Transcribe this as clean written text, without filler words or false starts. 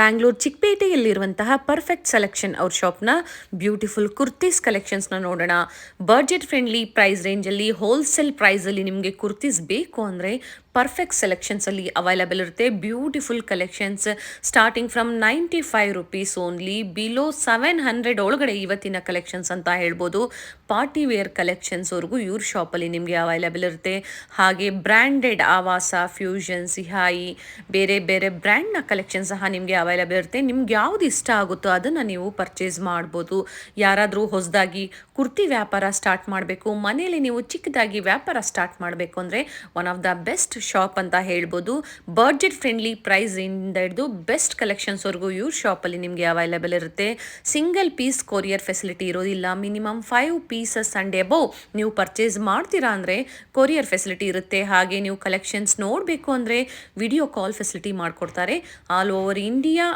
Bangalore ಚಿಕ್ಕಪೇಟೆಯಲ್ಲಿರುವಂತಹ perfect selection ಅವ್ರ ಶಾಪ್ನ beautiful kurtis ಕಲೆಕ್ಷನ್ಸ್ನ ನೋಡೋಣ. Budget friendly price ರೇಂಜಲ್ಲಿ ಹೋಲ್ಸೇಲ್ ಪ್ರೈಸಲ್ಲಿ ನಿಮಗೆ ಕುರ್ತೀಸ್ ಬೇಕು ಅಂದರೆ ಪರ್ಫೆಕ್ಟ್ ಸೆಲೆಕ್ಷನ್ಸಲ್ಲಿ ಅವೈಲಬಲ್ ಇರುತ್ತೆ. Beautiful collections starting from ₹95 only, below 700 ಒಳಗಡೆ ಇವತ್ತಿನ ಕಲೆಕ್ಷನ್ಸ್ ಅಂತ ಹೇಳ್ಬೋದು. ಪಾರ್ಟಿ ವೇರ್ ಕಲೆಕ್ಷನ್ಸ್ವರೆಗೂ ಇವ್ರ ಶಾಪಲ್ಲಿ ನಿಮಗೆ ಅವೈಲಬಲ್ ಇರುತ್ತೆ. ಹಾಗೆ ಬ್ರ್ಯಾಂಡೆಡ್ ಆವಾಸ, ಫ್ಯೂಷನ್, ಸಿಹಾಯಿ, ಬೇರೆ ಬೇರೆ ಬ್ರ್ಯಾಂಡ್ನ ಕಲೆಕ್ಷನ್ ಸಹ ನಿಮಗೆ ಅವೈಲಬಲ್ ಇರುತ್ತೆ. ನಿಮ್ಗೆ ಯಾವ್ದು ಇಷ್ಟ ಆಗುತ್ತೋ ಅದನ್ನು ನೀವು ಪರ್ಚೇಸ್ ಮಾಡ್ಬೋದು. ಯಾರಾದರೂ ಹೊಸದಾಗಿ ಕುರ್ತಿ ವ್ಯಾಪಾರ ಸ್ಟಾರ್ಟ್ ಮಾಡಬೇಕು, ಮನೆಯಲ್ಲಿ ನೀವು ಚಿಕ್ಕದಾಗಿ ವ್ಯಾಪಾರ ಸ್ಟಾರ್ಟ್ ಮಾಡಬೇಕು ಅಂದರೆ one of the best shop ಅಂತ ಹೇಳ್ಬೋದು. ಬಡ್ಜೆಟ್ ಫ್ರೆಂಡ್ಲಿ ಪ್ರೈಸ್ ಇಂದ ಹಿಡಿದು ಬೆಸ್ಟ್ ಕಲೆಕ್ಷನ್ಸ್ವರೆಗೂ ಇವ್ರ ಶಾಪಲ್ಲಿ ನಿಮಗೆ ಅವೈಲಬಲ್ ಇರುತ್ತೆ. ಸಿಂಗಲ್ ಪೀಸ್ ಕೊರಿಯರ್ ಫೆಸಿಲಿಟಿ ಇರೋದಿಲ್ಲ. ಮಿನಿಮಮ್ 5 ಪೀಸಸ್ ಅಂಡ್ ಎಬೋವ್ ನೀವು ಪರ್ಚೇಸ್ ಮಾಡ್ತೀರಾ ಅಂದರೆ ಕೊರಿಯರ್ ಫೆಸಿಲಿಟಿ ಇರುತ್ತೆ. ಹಾಗೆ ನೀವು ಕಲೆಕ್ಷನ್ಸ್ ನೋಡಬೇಕು ಅಂದರೆ ವಿಡಿಯೋ ಕಾಲ್ ಫೆಸಿಲಿಟಿ ಮಾಡಿಕೊಡ್ತಾರೆ. All over India